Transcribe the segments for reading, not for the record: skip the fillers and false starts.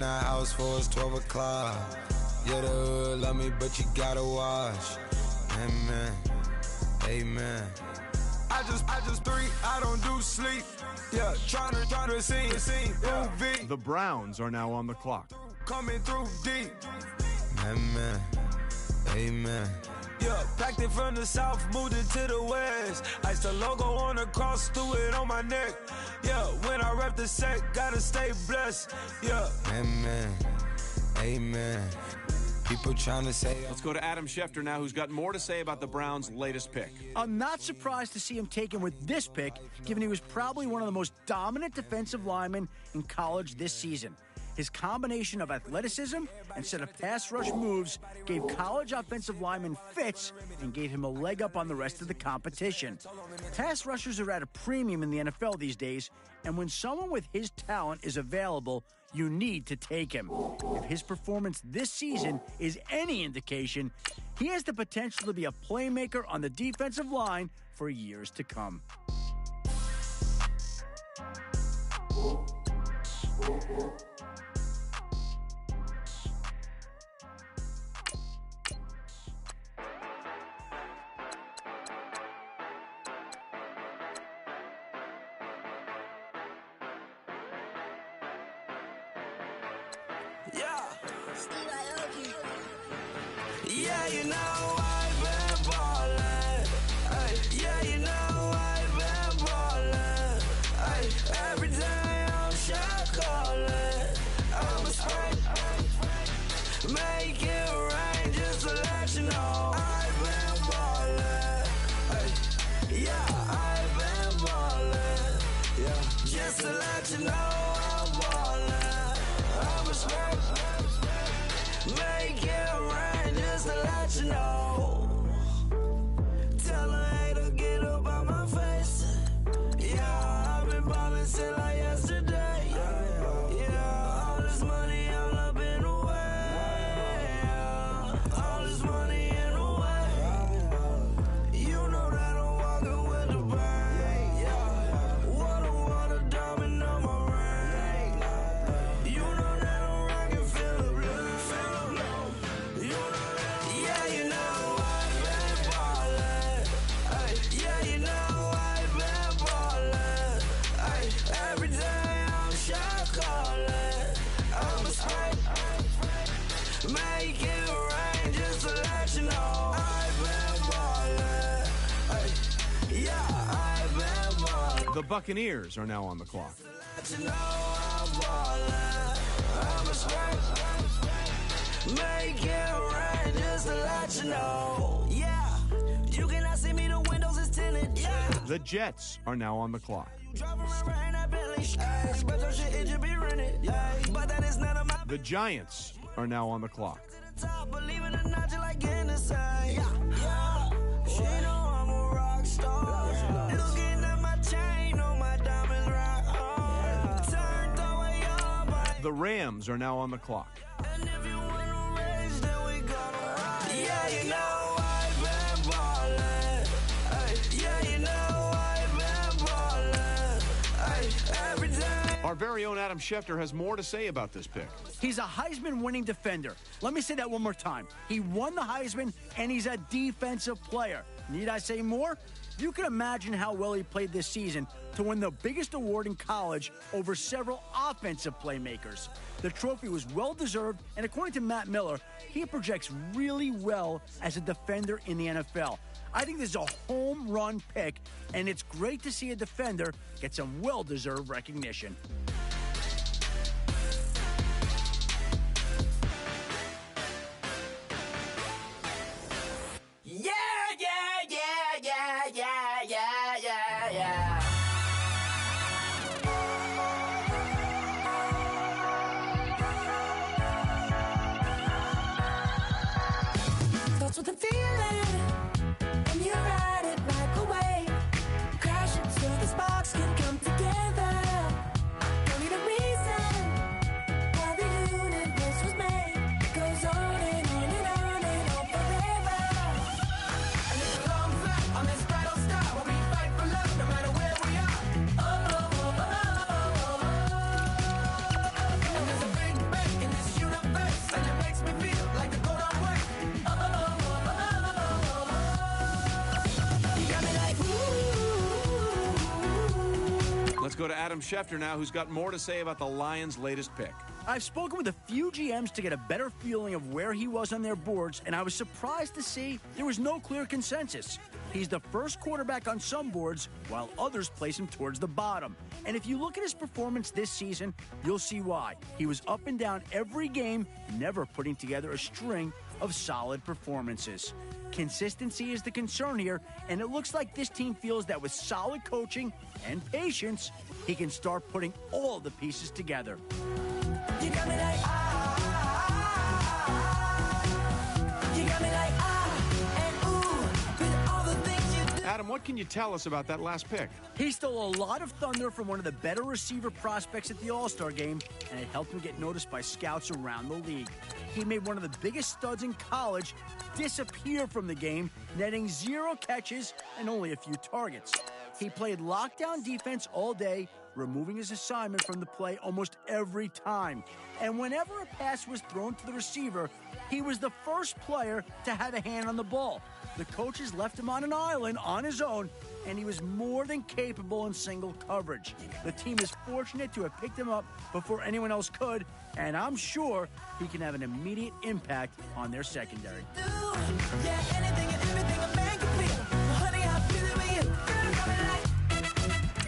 Now house for us 12 o'clock. Yeah, the hood love me, but you gotta watch. Amen, amen. I just three, I don't do sleep. Yeah, tryna see, yeah. The Browns are now on the clock. Coming through deep. Amen, amen. Yeah, packed it from the south, moved it to the west. Iced the logo on the cross, threw it on my neck. Yeah, when I rep the set, gotta stay blessed. Yeah, amen, amen. People trying to say. Let's go to Adam Schefter now, who's got more to say about the Browns' latest pick. I'm not surprised to see him taken with this pick, given he was probably one of the most dominant defensive linemen in college this season. His combination of athleticism and set of pass rush moves gave college offensive linemen fits and gave him a leg up on the rest of the competition. Pass rushers are at a premium in the NFL these days, and when someone with his talent is available, you need to take him. If his performance this season is any indication, he has the potential to be a playmaker on the defensive line for years to come. Yeah, you know I've been ballin'. Ay, yeah, you know I've been ballin'. Ay, every day I'm shot callin'. I'm a spray, make it rain just to let you know I've been ballin'. Ay, yeah, I've been ballin'. Yeah, just to let you know I'm ballin'. I'm a spray, make it rain just to let you know. Tell a hater get up on my face. Yeah, I've been ballin' since like yesterday. Yeah, all this money all up in the way. All this money in the way. You know that I'm walking with the bank. Yeah, what a diamond on my ring. You know that I'm rockin' feel the blue. You know that, yeah, you know I've been ballin'. Ay, yeah, you know I've been ballin'. Ay, every day I'm shot callin'. I'm a spray, make it rain just to let you know I've been ballin'. Ay, yeah, I've been ballin'. The Buccaneers are now on the clock. Let you know I'm ballin'. I'm a spray, make it rain just to let you know. Yeah, you cannot see me, the windows is tinted. Yeah, The Jets are now on the clock. driving around that Bentley. Ay, but your shit, it should be rented. Ay, but that is none of my The Giants are now on the clock. top. Believe it or not, you like Hennessy. Yeah, she know I'm a rock star. Looking at my chain on my diamonds right hard. Turned the way up. The Rams are now on the clock. And if you wanna raise, then we gonna ride. Yeah, you know I've been ballin'. Ay, yeah, you know I've been ballin'. Ay, every day. Our very own Adam Schefter has more to say about this pick. He's a Heisman-winning defender. Let me say that one more time. He won the Heisman, and he's a defensive player. Need I say more? You can imagine how well he played this season to win the biggest award in college over several offensive playmakers. The trophy was well-deserved, and according to Matt Miller, he projects really well as a defender in the NFL. I think this is a home run pick, and it's great to see a defender get some well-deserved recognition. Yeah, yeah, yeah, yeah, yeah, yeah, yeah, yeah. Starts with a feeling, and you ride it right away. Crash into the sparks can come together. go to Adam Schefter now, who's got more to say about the Lions' latest pick. I've spoken with a few GMs to get a better feeling of where he was on their boards, and I was surprised to see there was no clear consensus. He's the first quarterback on some boards, while others place him towards the bottom. And if you look at his performance this season, you'll see why. He was up and down every game, never putting together a string of solid performances. Consistency is the concern here, and it looks like this team feels that with solid coaching and patience, he can start putting all the pieces together. You got me like, you got me like, and ooh, with all the things you do. Adam, what can you tell us about that last pick? He stole a lot of thunder from one of the better receiver prospects at the All-Star game, and it helped him get noticed by scouts around the league. He made one of the biggest studs in college disappear from the game, netting 0 catches and only a few targets. He played lockdown defense all day, removing his assignment from the play almost every time. And whenever a pass was thrown to the receiver, he was the first player to have a hand on the ball. The coaches left him on an island on his own, and he was more than capable in single coverage. The team is fortunate to have picked him up before anyone else could, and I'm sure he can have an immediate impact on their secondary. Yeah, anything and everything a man can feel. Well, honey, I feel it with you. Girl, got me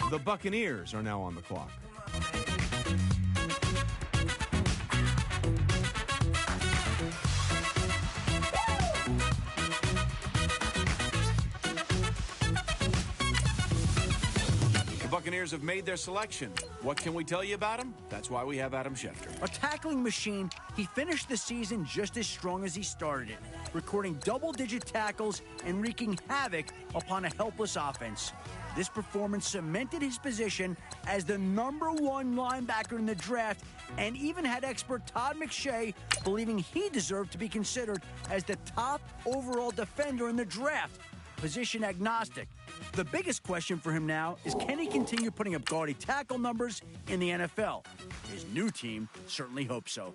like. The Buccaneers are now on the clock. The Buccaneers have made their selection. What can we tell you about him? That's why we have Adam Schefter. A tackling machine, he finished the season just as strong as he started it, recording double-digit tackles and wreaking havoc upon a helpless offense. This performance cemented his position as the #1 linebacker in the draft, and even had expert Todd McShay believing he deserved to be considered as the top overall defender in the draft, position agnostic. The biggest question for him now is, can he continue putting up gaudy tackle numbers in the NFL? His new team certainly hopes so.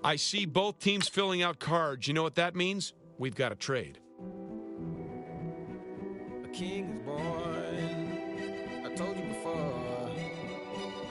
I see both teams filling out cards. You know what that means? We've got a trade. A king is born. I told you before.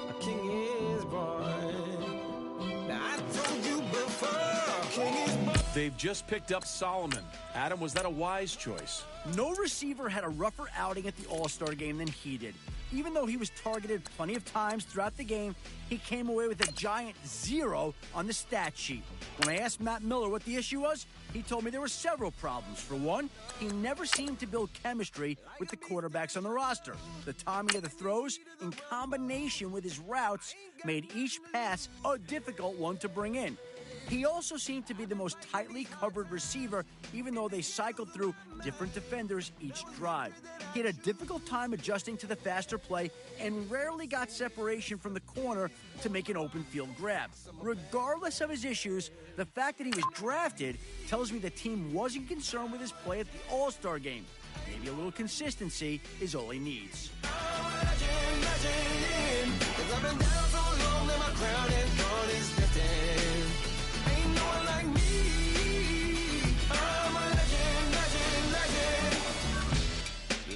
A king is born. Now I told you before. A king is born. They've just picked up Solomon. Adam, was that a wise choice? No receiver had a rougher outing at the All-Star game than he did. Even though he was targeted plenty of times throughout the game, he came away with a giant 0 on the stat sheet. When I asked Matt Miller what the issue was, he told me there were several problems. For one, he never seemed to build chemistry with the quarterbacks on the roster. The timing of the throws, in combination with his routes, made each pass a difficult one to bring in. He also seemed to be the most tightly covered receiver, even though they cycled through different defenders each drive. He had a difficult time adjusting to the faster play and rarely got separation from the corner to make an open field grab. Regardless of his issues, the fact that he was drafted tells me the team wasn't concerned with his play at the All-Star game. Maybe a little consistency is all he needs.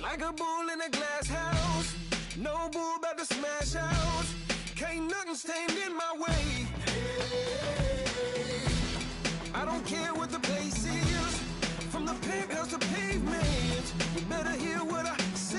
Like a bull in a glass house, no bull about to smash out. Can't nothing stand in my way. I don't care what the place is, from the penthouse to pavement. You better hear what I say.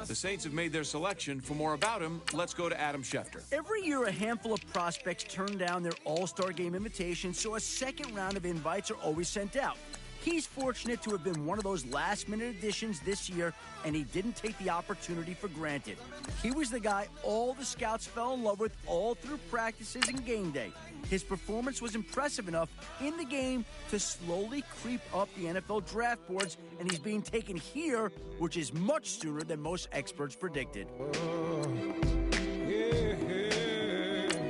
The Saints have made their selection. For more about him, let's go to Adam Schefter. Every year, a handful of prospects turn down their All-Star game invitations, so a second round of invites are always sent out. He's fortunate to have been one of those last-minute additions this year, and he didn't take the opportunity for granted. He was the guy all the scouts fell in love with all through practices and game day. His performance was impressive enough in the game to slowly creep up the NFL draft boards, and he's being taken here, which is much sooner than most experts predicted. A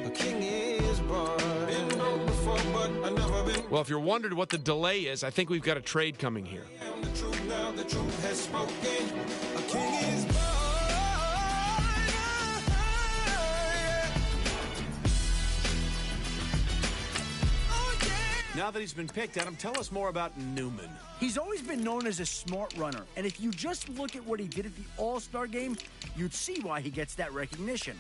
king is born. Been known before, but I never been. Well, if you're wondering what the delay is, I think we've got a trade coming here. The truth now, the truth has spoken. A king is born. Now that he's been picked, Adam, tell us more about Newman. He's always been known as a smart runner, and if you just look at what he did at the All-Star game, you'd see why he gets that recognition.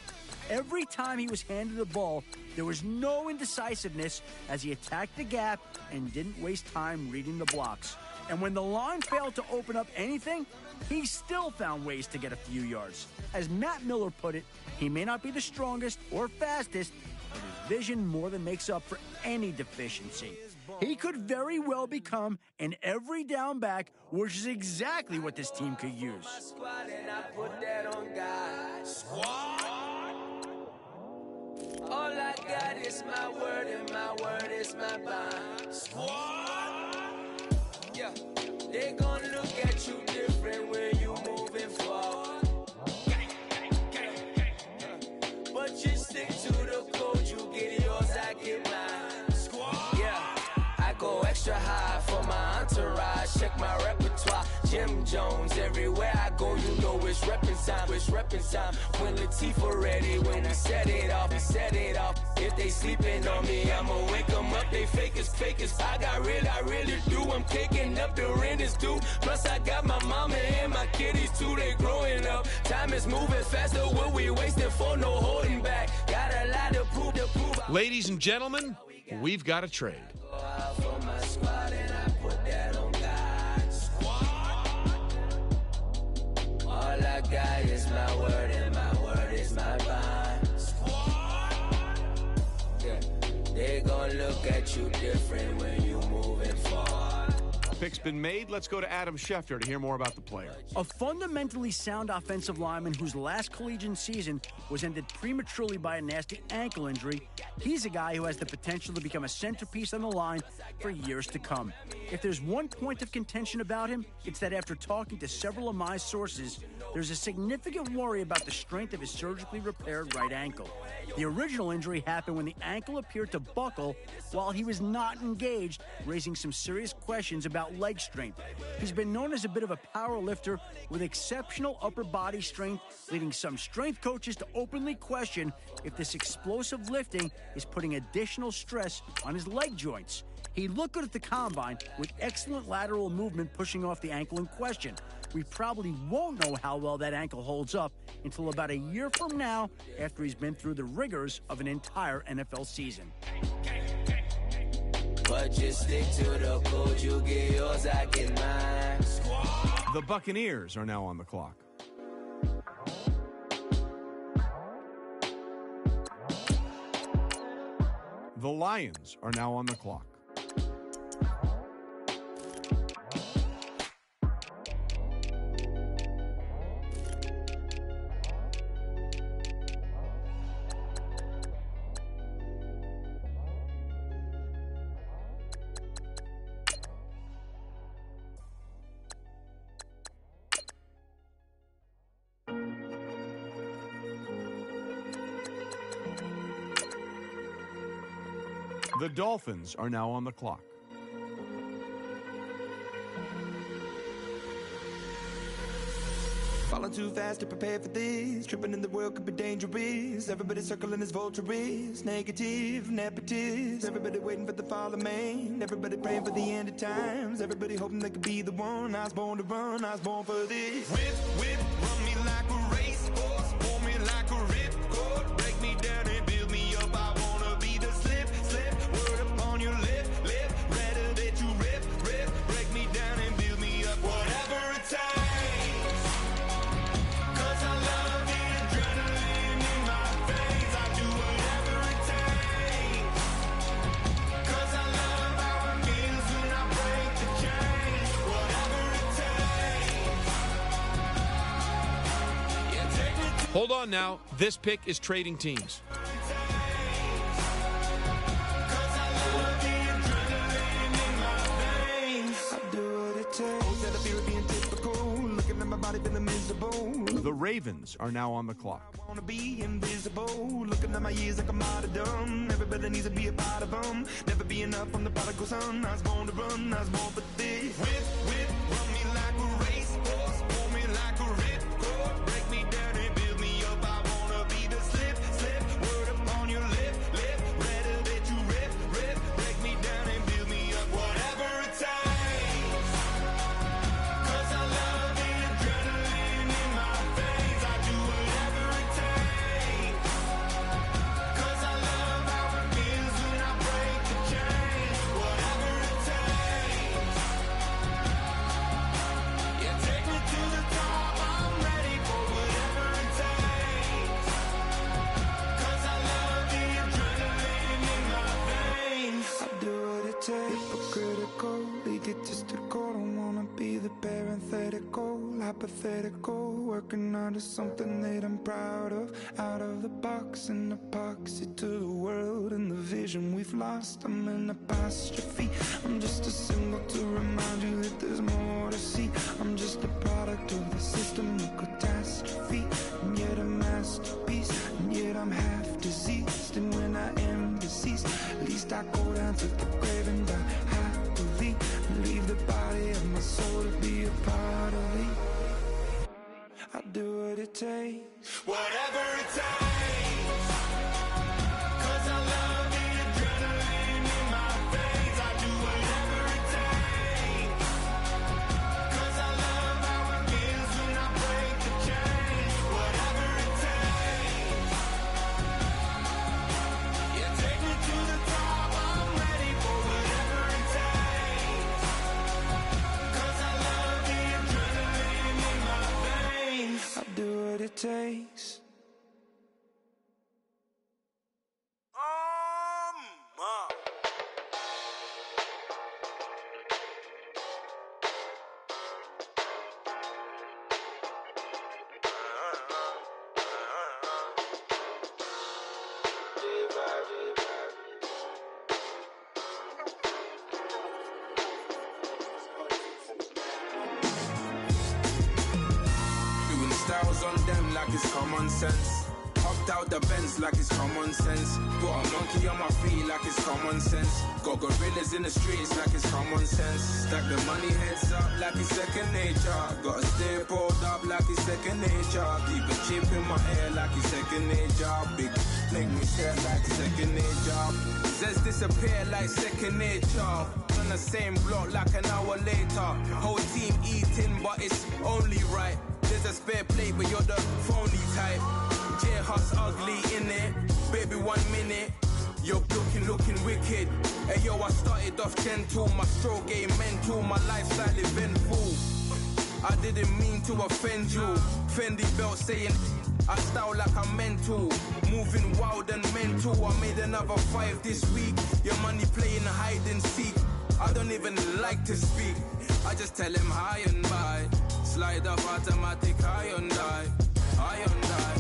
Every time he was handed the ball, there was no indecisiveness as he attacked the gap and didn't waste time reading the blocks. And when the line failed to open up anything, he still found ways to get a few yards. As Matt Miller put it, he may not be the strongest or fastest, but his vision more than makes up for any deficiency. He could very well become an every down back, which is exactly what this team could use. Squad and I put that on God. Squad. All I got is my word and my word is my bond. Squad. Yeah, they gon' look at you different when you moving forward. But you stick to the code, you get yours, I get mine. Squad. Yeah, I go extra high for my entourage. Check my repertoire. Jim Jones, everywhere I go, you know it's reppin' time. It's reppin' time. When Latifah ready, when we set it off, we set it off. If they sleeping on me, I'ma wake them up. They fakers. I really do. I'm kicking up the rent is due. Plus I got my mama and my kiddies too. They growing up. Time is moving faster. What we wasting for? No holding back. Got a lot to prove. Ladies and gentlemen, we've got a trade. Go out for my squad and I put that on God. Squad. All I got is my word and my word is my bond. Squad. Yeah, they gon' look at you different when you moving forward. Pick's been made. Let's go to Adam Schefter to hear more about the player. A fundamentally sound offensive lineman whose last collegiate season was ended prematurely by a nasty ankle injury, he's a guy who has the potential to become a centerpiece on the line for years to come. If there's one point of contention about him, it's that after talking to several of my sources, there's a significant worry about the strength of his surgically repaired right ankle. The original injury happened when the ankle appeared to buckle while he was not engaged, raising some serious questions about leg strength. He's been known as a bit of a power lifter with exceptional upper body strength, leading some strength coaches to openly question if this explosive lifting is putting additional stress on his leg joints. He looked good at the combine with excellent lateral movement pushing off the ankle in question. We probably won't know how well that ankle holds up until about a year from now after he's been through the rigors of an entire NFL season. But just stick to the code, you get yours, I get mine. Squad. The Buccaneers are now on the clock. The Lions are now on the clock. The Dolphins are now on the clock. Falling too fast to prepare for this. Tripping in the world could be dangerous. Everybody circling as vultures. Negative, nepotist. Everybody waiting for the fall of man. Everybody praying for the end of times. Everybody hoping they could be the one. I was born to run, I was born for this. Whip, run me like a racehorse. Pull me like a ripcord. Break me down and build me up. I wanna be the slip. Word upon your lip. Rather that you rip. Break me down and build me up. Whatever it takes. Hold on now. This pick is trading teams. The Ravens are now on the clock. I wanna be invisible. Looking at my years like I'm martyrdom. Everybody needs to be a part of them. Never be enough from the prodigal son. I was born to run, I was born for this. Whip, run me like a racehorse. Pull me like a ripcord. Break me down and build me up. I wanna be the slip. Word upon your lip. Rather that you rip. Break me down and build me the parenthetical, hypothetical, working onto something that I'm proud of. Out of the box, an epoxy to the world and the vision we've lost. I'm an apostrophe, I'm just a symbol to remind you that there's more to see. I'm just a product of the system of catastrophe, and yet a masterpiece, and yet I'm half diseased. And when I am deceased, at least I go down to the grave and die happily, and leave the body of my soul to be a part of me. I do what it takes, whatever it takes, 'cause I love the adrenaline in my veins. I do whatever it takes, 'cause I love how it feels when I break the chains. Whatever it takes, yeah, take me to the top. I'm ready for whatever it takes, 'cause I love the adrenaline in my veins. I do what it takes. Doing styles on them like it's common sense. Hopped out the Benz like it's common sense. Put a monkey on my feet like it's common sense. Got gorillas in the streets like it's common sense. Stack the money heads up like it's second nature. Gotta stay pulled up like it's second nature. Keep a chip in my ear like it's second nature. Big make me stare like second nature. Says disappear like second nature. On the same block like an hour later. Whole team eating but it's only right. There's a spare plate but you're the phony type. J-Hut's ugly in it. Baby 1 minute, you're looking wicked. Hey yo, I started off gentle. My stroke game mental, my lifestyle eventful. I didn't mean to offend you. Fendi belt saying I style like I'm mental. Moving wild and mental. I made another 5 this week. Your money playing hide and seek. I don't even like to speak. I just tell him hi and bye. Slide off automatic, high and die. High and die.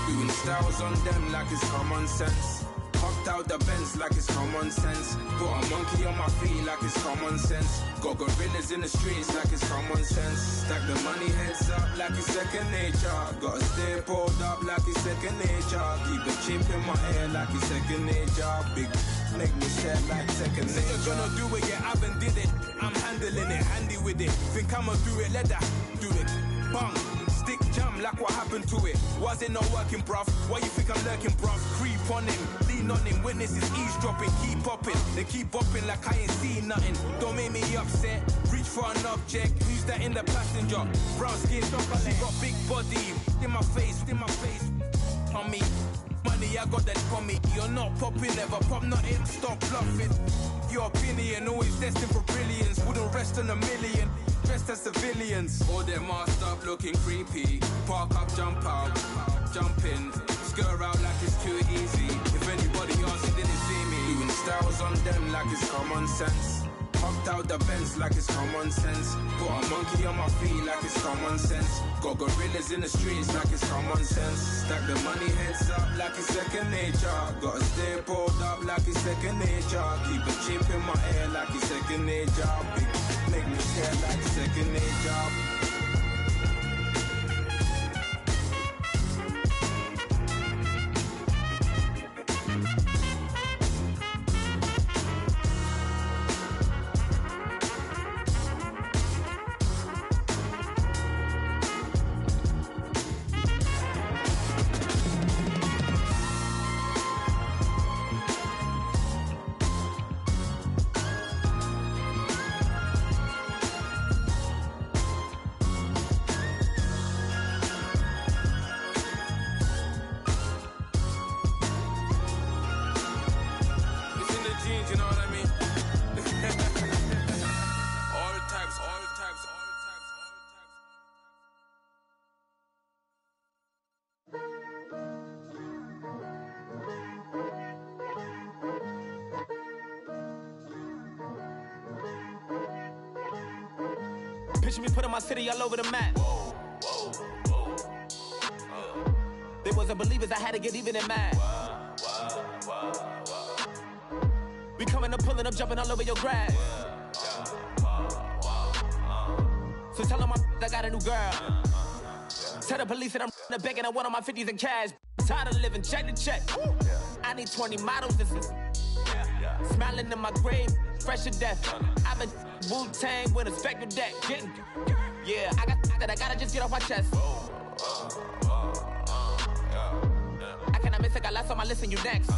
Doing styles on them like it's common sense. Hopped out the Benz like it's common sense. Put a monkey on my feet like it's common sense. Got gorillas in the streets like it's common sense. Stack the money heads up like it's second nature. Gotta stay pulled up like it's second nature. Keep a chip in my ear like it's second nature. Big make me stare like second nature. Say you're gonna do it, yeah, I haven't did it. I'm handling it, handy with it. Think I'ma do it, let that do it. Bang. Stick jam like what happened to it. Was it not working, bruv? Why you think I'm lurking, bruv? Creep on him, lean on him, witnesses eavesdropping. Keep popping, they keep bopping like I ain't seen nothing. Don't make me upset, reach for an object. Who's that in the passenger? Brown skin, she got big body. In my face, on me. Money, I got that for me. You're not popping, never pop nothing, stop bluffing. Your opinion, always destined for brilliance. Wouldn't rest on a million. Dressed as civilians, all their masked up looking creepy. Park up, jump out, jump in, skirt out like it's too easy. If anybody else didn't see me, doing styles on them like it's common sense. Hopped out the Benz like it's common sense. Put a monkey on my feet like it's common sense. Got gorillas in the streets like it's common sense. Stack the money heads up like it's second nature. Gotta stay pulled up like it's second nature. Keep a chip in my ear like it's second nature. Big make me stare like second nature. Picture me putting my city all over the map. They wasn't believers, I had to get even and mad. We coming up, pulling up, jumping all over your grass. So tell them I got a new girl. Tell the police that I'm the bank and I want on my 50s in cash. Tired of living check to check. I need 20 models. This is smiling in my grave, fresh to death. I've been Wu-Tang with a spectral deck. Getting, yeah, I gotta just get off my chest. I cannot miss it, got lots on my list and you next.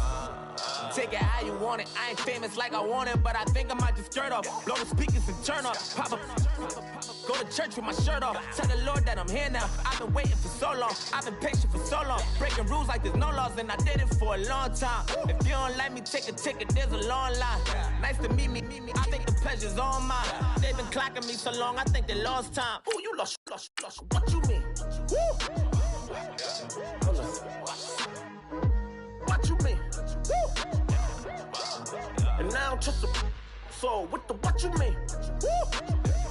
Take it how you want it. I ain't famous like I want it, but I think I might just skirt off. Blow the speakers and turn up. Pop up. Go to church with my shirt off. Tell the Lord that I'm here now. I've been waiting for so long. I've been patient for so long. Breaking rules like there's no laws, and I did it for a long time. If you don't like me, take a ticket. There's a long line. Nice to meet me. I think the pleasure's all mine. They've been clocking me so long, I think they lost time. Ooh, you lost. What you mean? Woo! What you mean? Woo! And now just a soul with the what you mean? Woo!